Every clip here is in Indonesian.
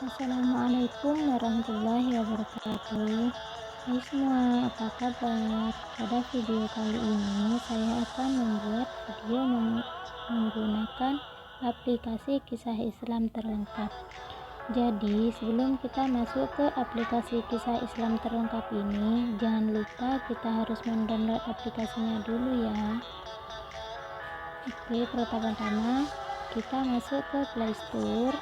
Assalamualaikum warahmatullahi wabarakatuh. Hai semua, apa kabar? Pada video kali ini saya akan membuat video menggunakan aplikasi kisah Islam terlengkap. Jadi sebelum kita masuk ke aplikasi kisah Islam terlengkap ini, jangan lupa kita harus mendownload aplikasinya dulu ya. Oke, pertama-tama kita masuk ke Play Store.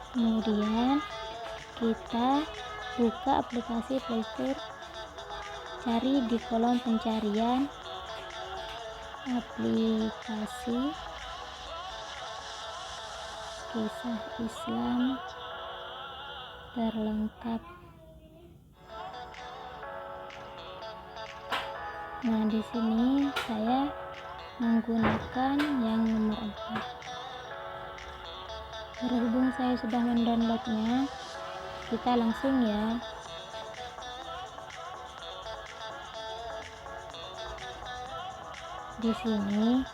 Kemudian kita buka aplikasi Play Store, cari di kolom pencarian aplikasi kisah Islam terlengkap. Nah, di sini saya menggunakan yang nomor 4. Berhubung saya sudah mendownloadnya, kita langsung ya. Di sini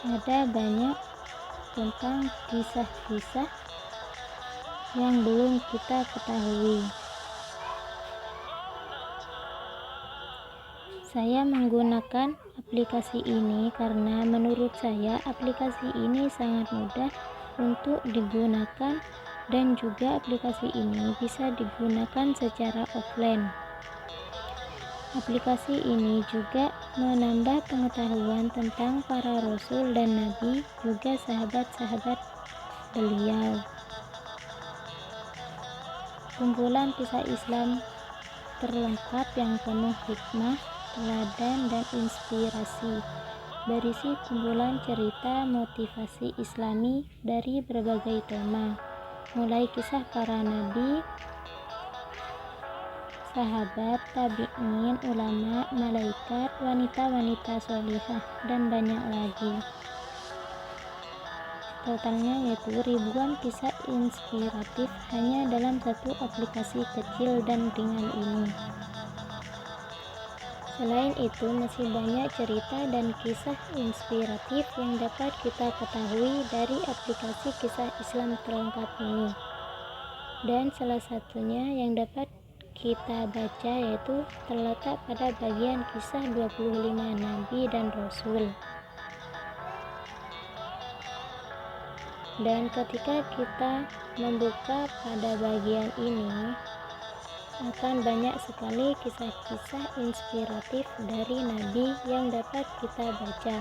ada banyak tentang kisah-kisah yang belum kita ketahui. Saya menggunakan aplikasi ini karena menurut saya aplikasi ini sangat mudah untuk digunakan, dan juga aplikasi ini bisa digunakan secara offline. Aplikasi ini juga menambah pengetahuan tentang para rasul dan nabi, juga sahabat-sahabat beliau. Kumpulan kisah Islam terlengkap yang penuh hikmah, teladan, dan inspirasi. Berisi kumpulan cerita motivasi Islami dari berbagai tema, mulai kisah para nabi, sahabat, tabi'in, ulama, malaikat, wanita-wanita sholihah, dan banyak lagi. Totalnya yaitu ribuan kisah inspiratif hanya dalam satu aplikasi kecil dan ringan ini. Selain itu, masih banyak cerita dan kisah inspiratif yang dapat kita ketahui dari aplikasi kisah Islam terlengkap ini. Dan salah satunya yang dapat kita baca yaitu terletak pada bagian kisah 25 nabi dan rasul. Dan ketika kita membuka pada bagian ini, akan banyak sekali kisah-kisah inspiratif dari nabi yang dapat kita baca.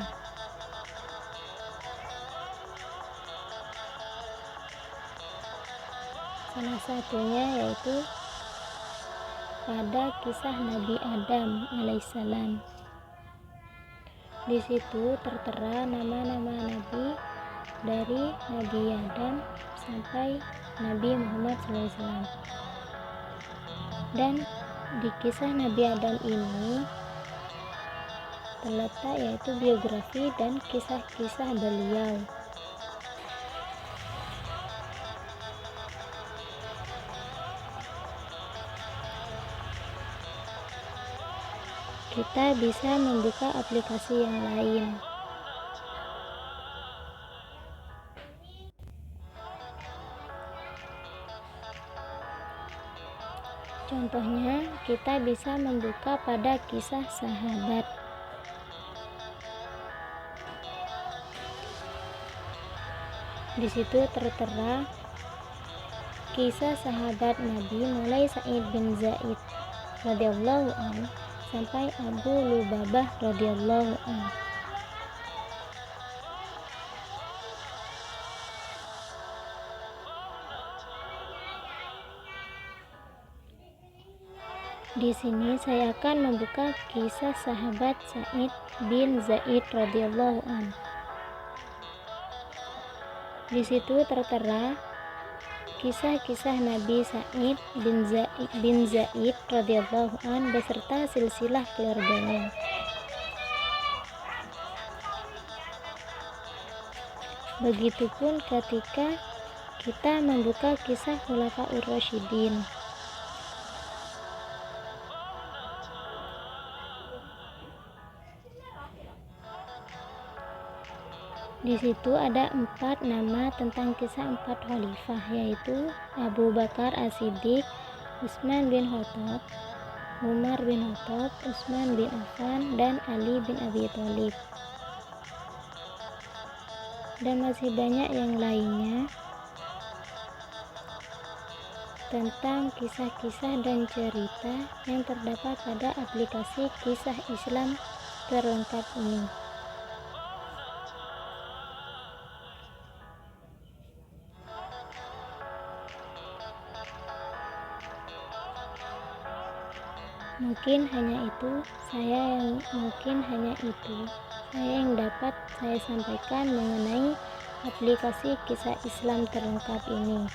Salah satunya yaitu pada kisah Nabi Adam alaihissalam. Di situ tertera nama-nama nabi dari Nabi Adam sampai Nabi Muhammad SAW. Dan di kisah Nabi Adam ini terletak yaitu biografi dan kisah-kisah beliau. Kita bisa membuka aplikasi yang lain. Contohnya, kita bisa membuka pada kisah sahabat. Di situ tertera kisah sahabat Nabi mulai Sa'id bin Zaid radhiyallahu anhu sampai Abu Lubabah radhiyallahu anhu. Di sini saya akan membuka kisah sahabat Sa'id bin Zaid radhiyallahu anhu. Di situ tertera kisah-kisah Nabi Sa'id bin Zaid radhiyallahu anhu beserta silsilah keluarganya. Begitupun ketika kita membuka kisah Khulafaur Rasyidin. Di situ ada 4 nama tentang kisah 4 khalifah, yaitu Abu Bakar As-Siddiq, Utsman bin Khattab, Umar bin Khattab, Utsman bin Affan, dan Ali bin Abi Thalib. Dan masih banyak yang lainnya tentang kisah-kisah dan cerita yang terdapat pada aplikasi Kisah Islam Terlengkap ini. Mungkin hanya itu saya yang dapat saya sampaikan mengenai aplikasi Kisah Islam Terlengkap ini.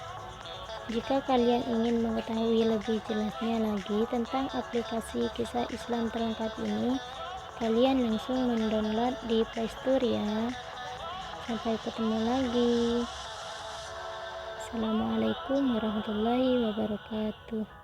Jika kalian ingin mengetahui lebih jelasnya lagi tentang aplikasi Kisah Islam Terlengkap ini, kalian langsung mendownload di Play Store ya. Sampai ketemu lagi. Assalamualaikum warahmatullahi wabarakatuh.